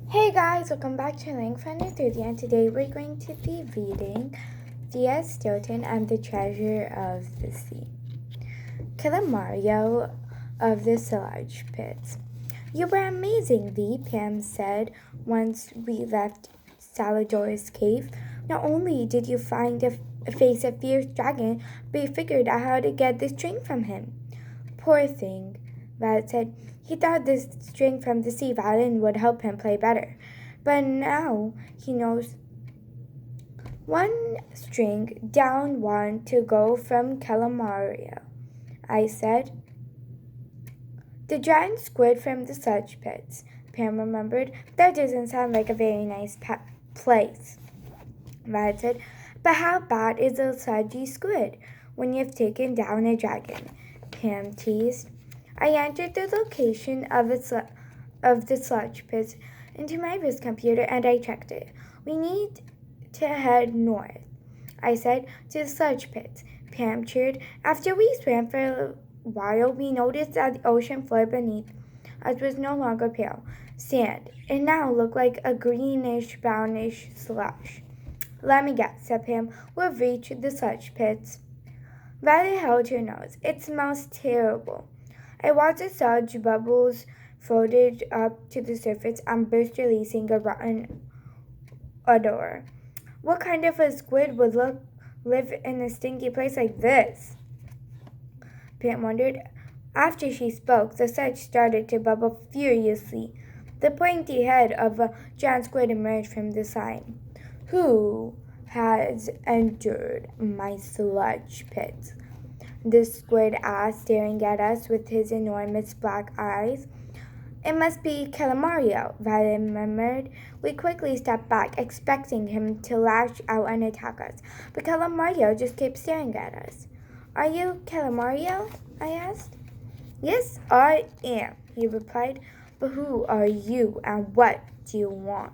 Hey guys, welcome back to Link Finder 30, and today we're going to be reading Thea, Stilton, and the Treasure of the Sea. Calamario of the Sludge Pits. You were amazing, Lee, Pam said once we left Salvador's cave. Not only did you face a fierce dragon, but you figured out how to get the string from him. Poor thing, Violet said. He thought the string from the sea violin would help him play better. But now he knows one string down one to go from Calamario, I said. The giant squid from the sludge pits, Pam remembered. That doesn't sound like a very nice place, Violet said. But how bad is a sludgy squid when you've taken down a dragon? Pam teased. I entered the location of the sludge pits into my wrist computer and I checked it. We need to head north, I said, to the sludge pits. Pam cheered. After we swam for a while, we noticed that the ocean floor beneath us was no longer pale sand. It now looked like a greenish-brownish slush. Let me guess, said Pam. We've reached the sludge pits. Violet held her nose. It smells terrible. I watched the sludge bubbles floated up to the surface and burst, releasing a rotten odor. What kind of a squid would live in a stinky place like this? Pam wondered. After she spoke, the sludge started to bubble furiously. The pointy head of a giant squid emerged from the side. Who has entered my sludge pit? The squid asked, staring at us with his enormous black eyes. It must be Calamario, Violet murmured. We quickly stepped back, expecting him to lash out and attack us, but Calamario just kept staring at us. Are you Calamario? I asked. Yes, I am, he replied. But who are you and what do you want?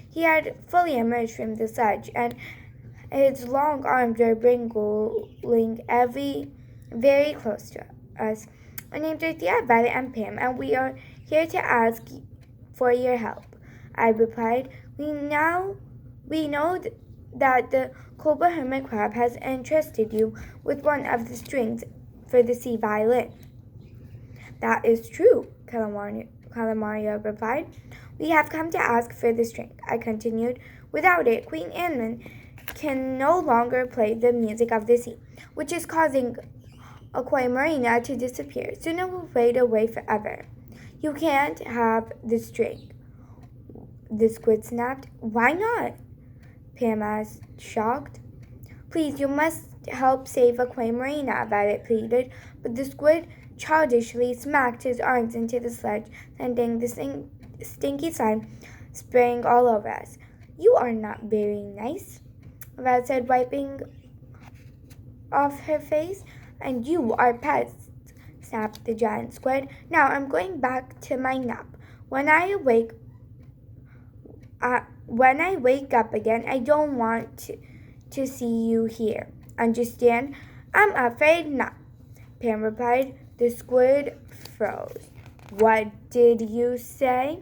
He had fully emerged from the sludge, and his long arms were wriggling very close to us. Our names are Thea, Violet, and Pam, and we are here to ask for your help, I replied. We know that the cobra hermit crab has entrusted you with one of the strings for the sea violin. That is true, Calamario replied. We have come to ask for the string, I continued. Without it, Queen Anne can no longer play the music of the sea, which is causing Marina to disappear. Soon it will fade away forever. You can't have the string, the squid snapped. Why not? Pam asked, shocked. Please, you must help save Marina, Violet pleaded, but the squid childishly smacked his arms into the sledge, sending the stinky slime spraying all over us. You are not very nice, Violet said, wiping off her face. And you are pests, snapped the giant squid. Now I'm going back to my nap. When I wake up again, I don't want to see you here. Understand? I'm afraid not, Pam replied. The squid froze. What did you say?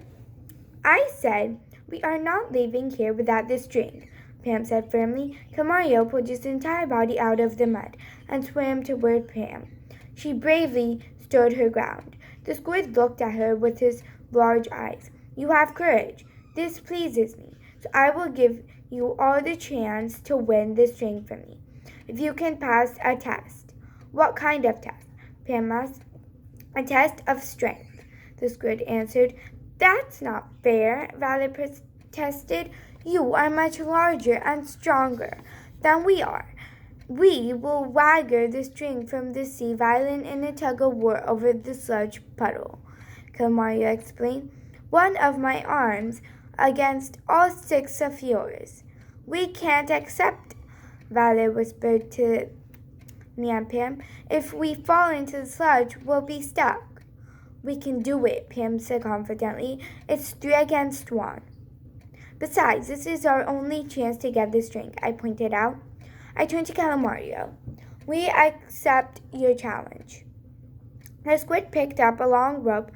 I said, we are not leaving here without the string, Pam said firmly. Calamario pulled his entire body out of the mud and swam toward Pam. She bravely stood her ground. The squid looked at her with his large eyes. You have courage. This pleases me, so I will give you all the chance to win the string from me, if you can pass a test. What kind of test? Pam asked. A test of strength, the squid answered. That's not fair, Violet protested. You are much larger and stronger than we are. We will wagger the string from the sea violin in a tug-of-war over the sludge puddle, Calamario explained. One of my arms against all 6 of yours. We can't accept, Violet whispered to me and Pam. If we fall into the sludge, we'll be stuck. We can do it, Pam said confidently. It's 3 against 1. Besides, this is our only chance to get the string, I pointed out. I turned to Calamario. We accept your challenge. The squid picked up a long rope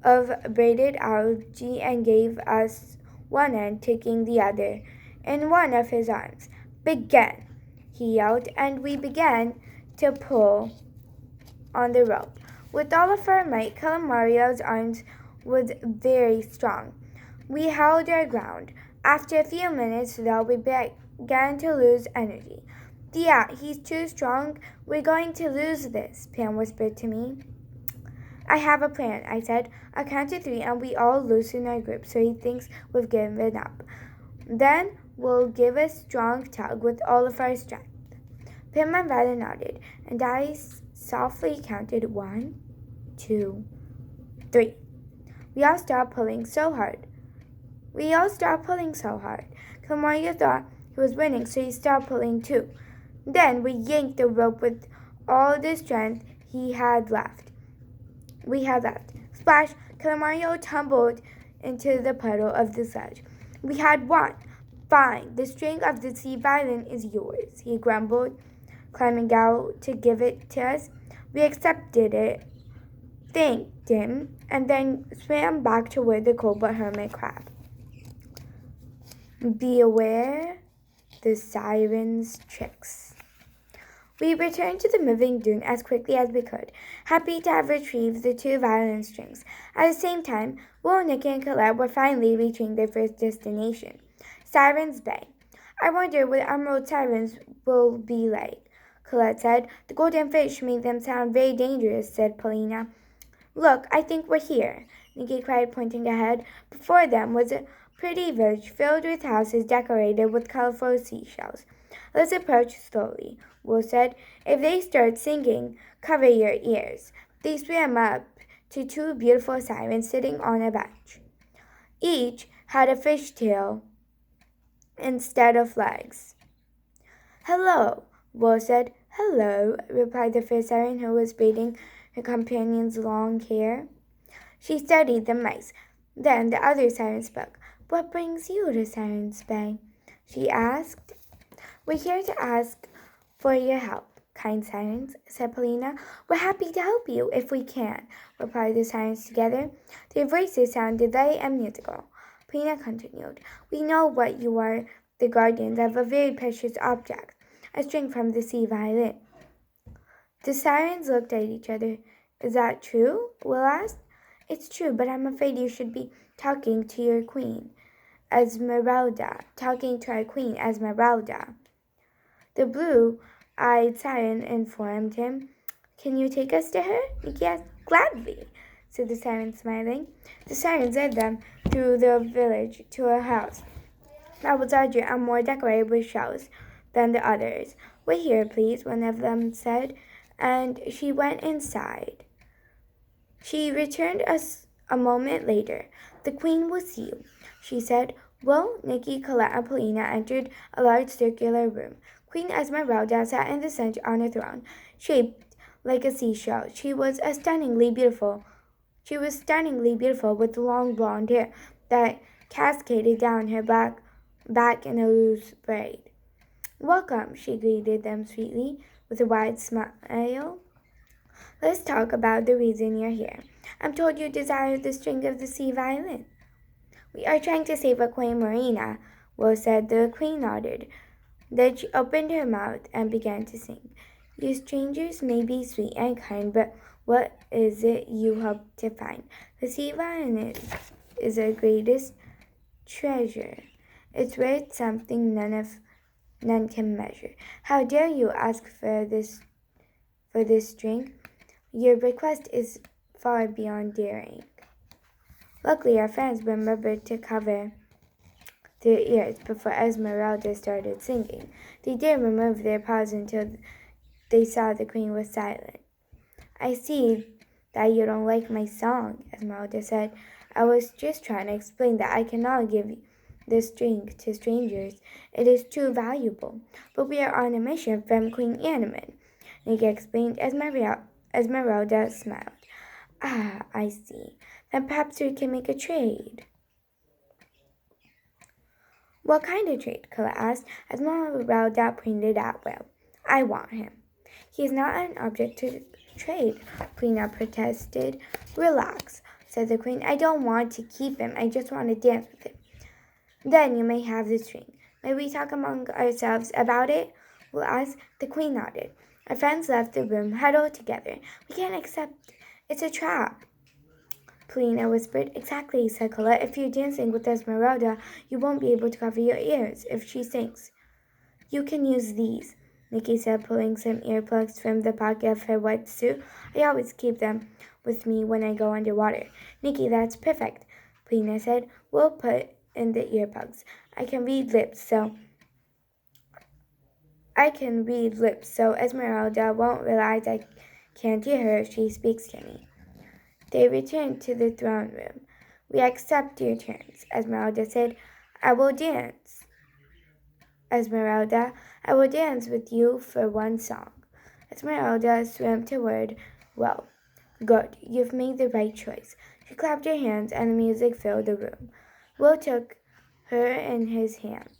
of braided algae and gave us one end, taking the other in one of his arms. Begin, he yelled, and we began to pull on the rope. With all of our might, Calamario's arms was very strong. We held our ground. After a few minutes, though, we began to lose energy. Thea, he's too strong. We're going to lose this, Pam whispered to me. I have a plan, I said. I'll count to 3 and we all loosen our grip so he thinks we've given up. Then we'll give a strong tug with all of our strength. Pam and Violet nodded, and I softly counted 1, 2, 3. We all stopped pulling so hard. Calamario thought he was winning, so he stopped pulling too. Then we yanked the rope with all the strength we had left. Splash! Calamario tumbled into the puddle of the sludge. We had won. Fine, the string of the sea violin is yours, he grumbled, climbing out to give it to us. We accepted it, thanked him, and then swam back toward the cobalt hermit crab. Beware the sirens' tricks. We returned to the moving dune as quickly as we could, happy to have retrieved the 2 violin strings. At the same time, Will, Nicky, and Colette were finally reaching their first destination, Sirens Bay. I wonder what emerald sirens will be like, Colette said. The golden fish made them sound very dangerous, said Paulina. Look, I think we're here, Nicky cried, pointing ahead. Before them was a pretty village filled with houses decorated with colorful seashells. Let's approach slowly, Will said. If they start singing, cover your ears. They swam up to 2 beautiful sirens sitting on a bench. Each had a fish tail instead of legs. Hello, Will said. Hello, replied the first siren, who was braiding her companion's long hair. She studied the mice. Then the other siren spoke. What brings you to Sirens Bay? She asked. We're here to ask for your help, kind sirens, said Paulina. We're happy to help you if we can, replied the sirens together. Their voices sounded light and musical. Paulina continued. We know what you are, the guardians of a very precious object, a string from the sea violin. The sirens looked at each other. Is that true? Will asked. It's true, but I'm afraid you should be talking to your queen, Esmeralda. The blue-eyed siren informed him. Can you take us to her? Yes, gladly, said the siren, smiling. The sirens led them through the village to a house that was larger and more decorated with shells than the others. Wait here, please, one of them said, and she went inside. She returned a moment later. The queen will see you, she said. Will, Nicky, Colette, and Paulina entered a large circular room. Queen Esmeralda sat in the center on a throne, shaped like a seashell. She was stunningly beautiful with long blonde hair that cascaded down her back in a loose braid. Welcome, she greeted them sweetly with a wide smile. Let's talk about the reason you're here. I'm told you desire the string of the sea violin. We are trying to save a Queen Marina, Will said. The queen nodded. Then she opened her mouth and began to sing. You strangers may be sweet and kind, but what is it you hope to find? The sea violin is our greatest treasure. It's worth something none can measure. How dare you ask for this string? Your request is far beyond daring. Luckily, our friends remembered to cover their ears before Esmeralda started singing. They didn't remove their paws until they saw the queen was silent. I see that you don't like my song, Esmeralda said. I was just trying to explain that I cannot give the string to strangers. It is too valuable. But we are on a mission from Queen Animan, Nicky explained. Esmeralda smiled. Ah, I see. Then perhaps we can make a trade. What kind of trade? Colette asked. Esmeralda pointed at Will. I want him. He is not an object to trade, Paulina protested. Relax. said the queen. I don't want to keep him. I just want to dance with him. Then you may have the string. May we talk among ourselves about it? Will ask. The queen nodded. Our friends left the room, huddled together. We can't accept. It's a trap. Polina whispered. Exactly, said Colette. If you're dancing with Esmeralda, you won't be able to cover your ears if she sings. You can use these, Nikki said, pulling some earplugs from the pocket of her wetsuit. I always keep them with me when I go underwater. Nikki, that's perfect, Polina said. We'll put in the earplugs. I can read lips, so Esmeralda won't realize I can't hear her if she speaks to me. They returned to the throne room. We accept your terms, Esmeralda said. I will dance. Esmeralda, I will dance with you for one song. Esmeralda swam toward, well, good, you've made the right choice. She clapped her hands and the music filled the room. Will took her in his hands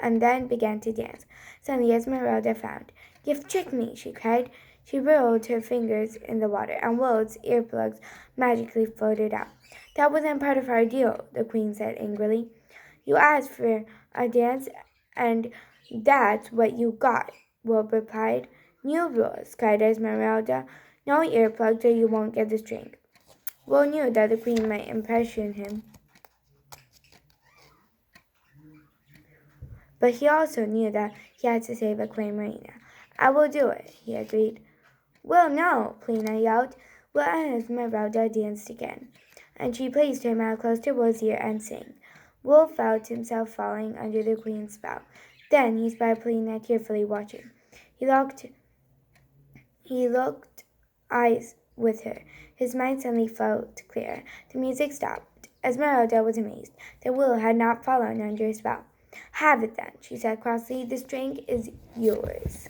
and then began to dance. Suddenly Esmeralda frowned. You've tricked me, she cried. She rolled her fingers in the water, and Will's earplugs magically floated out. That wasn't part of our deal, the queen said angrily. You asked for a dance, and that's what you got, Will replied. New rules, cried Esmeralda. No earplugs or you won't get the string. Will knew that the queen might impression him, but he also knew that he had to save Aquamarina. I will do it, he agreed. Will, no, Polina yelled. Will and Esmeralda danced again, and she placed her mouth close to Will's ear and sang. Will felt himself falling under the queen's spell. Then he spied Polina carefully watching. He looked eyes with her. His mind suddenly felt clear. The music stopped. Esmeralda was amazed that Will had not fallen under a spell. Have it then, she said crossly. The string is yours.